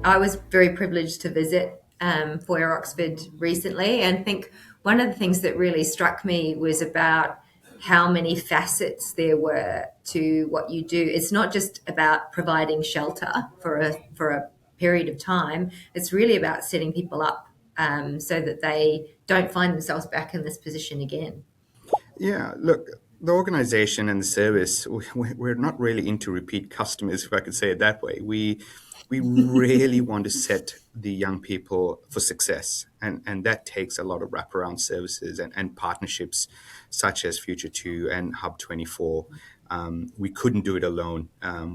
I was very privileged to visit Foyer Oxford recently, and think one of the things that really struck me was about how many facets there were to what you do. It's not just about providing shelter for a period of time. It's really about setting people up so that they don't find themselves back in this position again. Yeah, look, the organization and the service, we're not really into repeat customers, if I could say it that way. We really want to set the young people for success, and that takes a lot of wraparound services and partnerships such as Future2 and HUB24. We couldn't do it alone.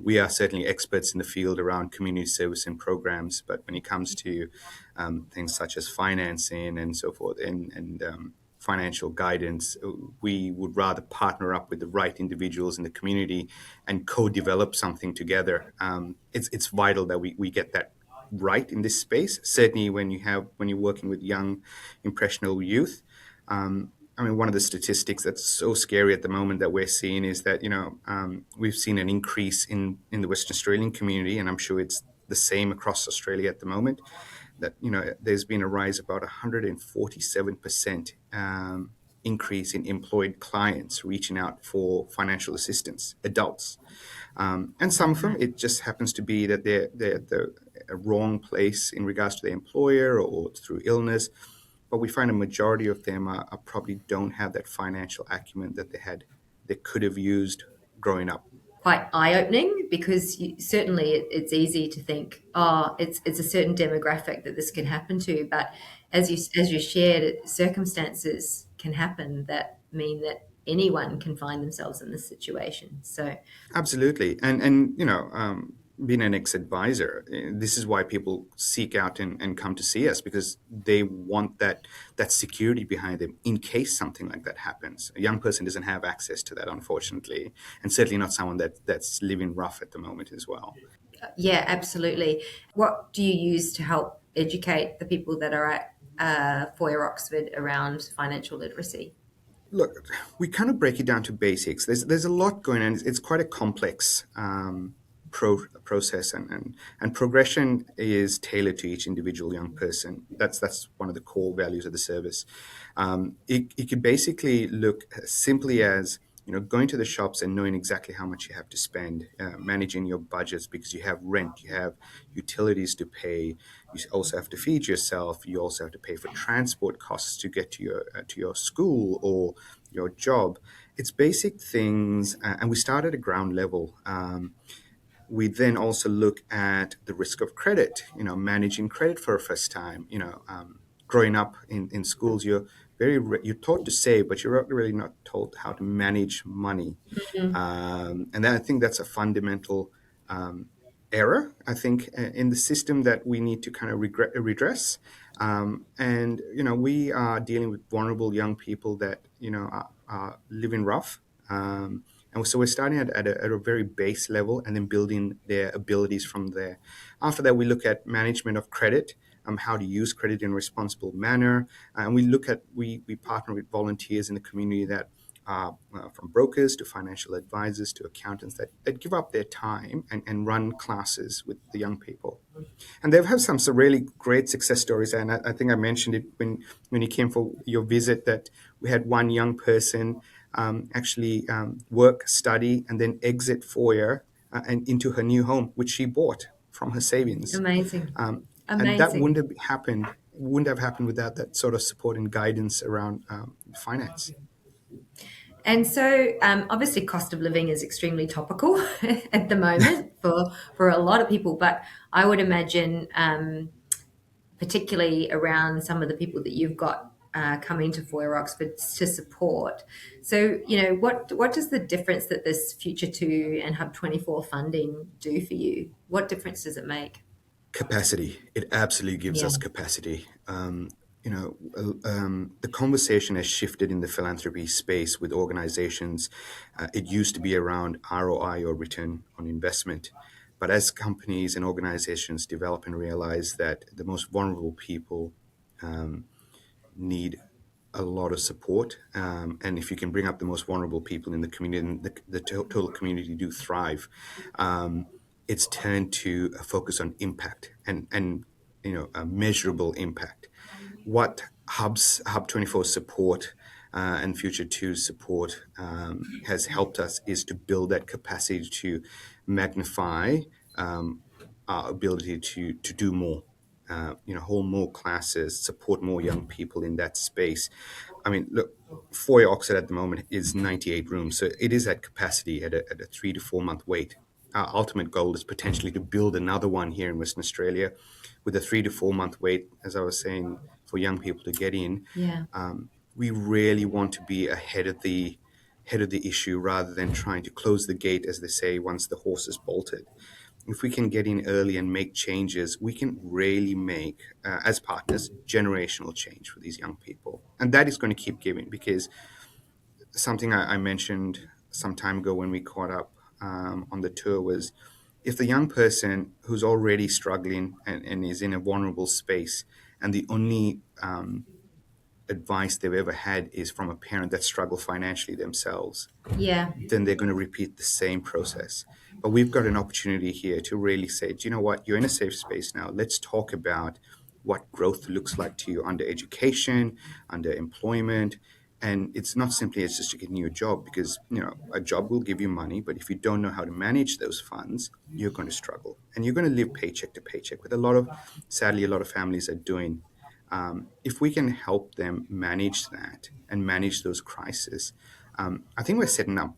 We are certainly experts in the field around community service and programs, but when it comes to things such as financing and so forth, and financial guidance, we would rather partner up with the right individuals in the community and co-develop something together. It's vital that we get that right in this space. Certainly, when you're working with young, impressionable youth. I mean, one of the statistics that's so scary at the moment that we're seeing is that we've seen an increase in the Western Australian community, and I'm sure it's the same across Australia at the moment, that there's been a rise about 147% increase in employed clients reaching out for financial assistance, adults. And some of them, it just happens to be that they're at the wrong place in regards to their employer or through illness. But we find a majority of them are probably don't have that financial acumen that they could have used growing up. Quite eye-opening, because certainly it's easy to think, oh, it's a certain demographic that this can happen to, but as you shared, circumstances can happen that mean that anyone can find themselves in this situation. So Absolutely, and being an ex-advisor, this is why people seek out and come to see us, because they want that security behind them in case something like that happens. A young person doesn't have access to that, unfortunately, and certainly not someone that's living rough at the moment as well. yeah, absolutely. What do you use to help educate the people that are at Foyer Oxford around financial literacy? Look, we kind of break it down to basics. There's a lot going on. It's quite a complex process, and progression is tailored to each individual young person. That's one of the core values of the service. It could basically look as simply as going to the shops and knowing exactly how much you have to spend, managing your budgets because you have rent, you have utilities to pay, you also have to feed yourself, you also have to pay for transport costs to get to your school or your job. It's basic things, and we start at a ground level. We then also look at the risk of credit, managing credit for a first time. Growing up in schools, you're taught to save, but you're really not told how to manage money. And then I think that's a fundamental error, I think, in the system that we need to kind of redress. We are dealing with vulnerable young people that, are living rough. And so we're starting at a very base level and then building their abilities from there. After that, we look at management of credit, how to use credit in a responsible manner. And we partner with volunteers in the community that from brokers to financial advisors to accountants that give up their time and run classes with the young people. And they've had some really great success stories. And I think I mentioned it when you came for your visit, that we had one young person actually work, study, and then exit Foyer and into her new home, which she bought from her savings. Amazing. And that Amazing. wouldn't have happened without that sort of support and guidance around finance. And so, obviously, cost of living is extremely topical at the moment for a lot of people. But I would imagine, particularly around some of the people that you've got coming to Foyer Oxford to support. So, what does the difference that this Future2 and HUB24 funding do for you? What difference does it make? Capacity. It absolutely gives Yeah. us capacity. The conversation has shifted in the philanthropy space with organizations. It used to be around ROI, or return on investment. But as companies and organizations develop and realize that the most vulnerable people need a lot of support, and if you can bring up the most vulnerable people in the community, the total community do thrive. it's turned to a focus on impact and a measurable impact. What Hub24 support and Future2 support has helped us is to build that capacity to magnify our ability to do more. Hold more classes, support more young people in that space. I mean, look, Foyer Oxford at the moment is 98 rooms, so it is at capacity at a 3 to 4 month wait. Our ultimate goal is potentially to build another one here in Western Australia with a 3 to 4 month wait, as I was saying, for young people to get in. Yeah. We really want to be ahead of the issue rather than trying to close the gate, as they say, once the horse is bolted. If we can get in early and make changes, we can really make, as partners, generational change for these young people. And that is going to keep giving, because something I mentioned some time ago when we caught up on the tour was, if the young person who's already struggling and is in a vulnerable space, and the only advice they've ever had is from a parent that struggled financially themselves, Yeah. then they're going to repeat the same process. But we've got an opportunity here to really say, do you know what? You're in a safe space now. Let's talk about what growth looks like to you under education, under employment. And it's not simply as just getting you a job, because a job will give you money, but if you don't know how to manage those funds, you're going to struggle, and you're going to live paycheck to paycheck. With sadly, a lot of families are doing. If we can help them manage that and manage those crises, I think we're setting up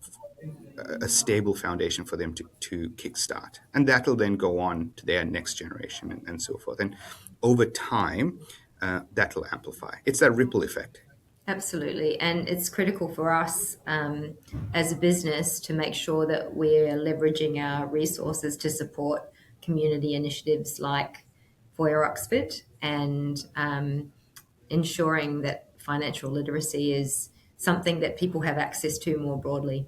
a stable foundation for them to kickstart. And that'll then go on to their next generation and so forth. And over time, that'll amplify. It's that ripple effect. Absolutely. And it's critical for us as a business to make sure that we're leveraging our resources to support community initiatives like Foyer Oxford, and ensuring that financial literacy is something that people have access to more broadly.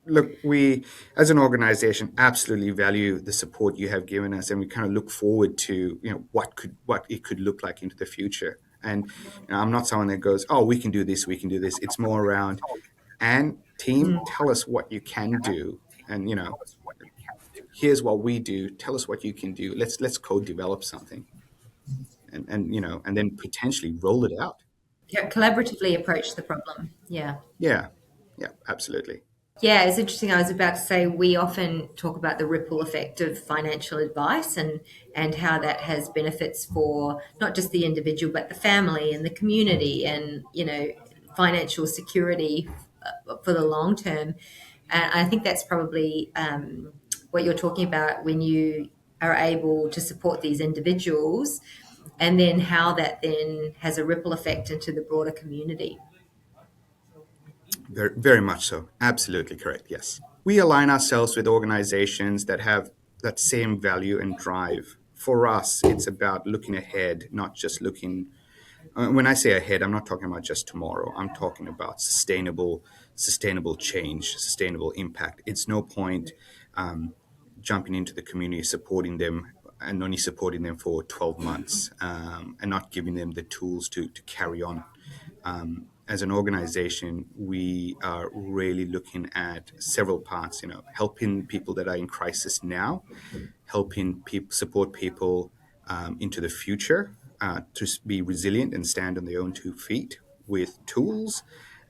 Look, we as an organization absolutely value the support you have given us, and we kind of look forward to what it could look like into the future. And I'm not someone that goes, oh, we can do this, we can do this. It's more around, and team, Mm. tell us what you can do, and here's what we do, tell us what you can do. Let's co-develop something, and then potentially roll it out. Yeah, collaboratively approach the problem. Yeah. Yeah, yeah, absolutely. Yeah, it's interesting. I was about to say we often talk about the ripple effect of financial advice, and how that has benefits for not just the individual but the family and the community, and financial security for the long term. And I think that's probably what you're talking about when you are able to support these individuals, and then how that then has a ripple effect into the broader community. Very, very much so. Absolutely correct. Yes. We align ourselves with organizations that have that same value and drive. For us, it's about looking ahead, not just looking. When I say ahead, I'm not talking about just tomorrow. I'm talking about sustainable change, sustainable impact. It's no point jumping into the community, supporting them, and only supporting them for 12 months, and not giving them the tools to carry on. As an organization, we are really looking at several parts, helping people that are in crisis now, helping people support people into the future, to be resilient and stand on their own 2 feet with tools.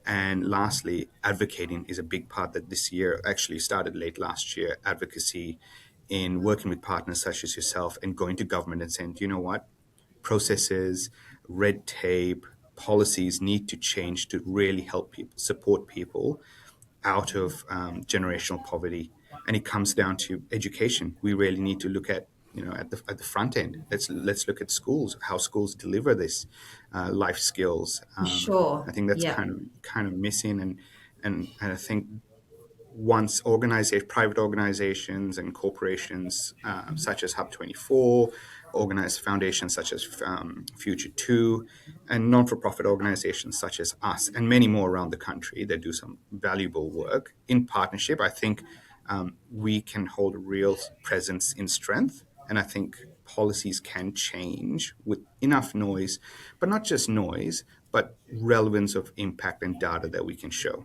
And lastly, advocating is a big part that this year actually started late last year. Advocacy in working with partners such as yourself and going to government and saying, do you know what? Processes, red tape, policies need to change to really help people, support people out of generational poverty. And it comes down to education. We really need to look at, at the front end. Let's look at schools, how schools deliver this life skills. I Sure. think that's Yeah. kind of missing, and I think once private organizations and corporations such as Hub24, organized foundations such as Future2, and non-for-profit organizations such as us, and many more around the country that do some valuable work in partnership, I think we can hold a real presence in strength. And I think policies can change with enough noise, but not just noise, but relevance of impact and data that we can show.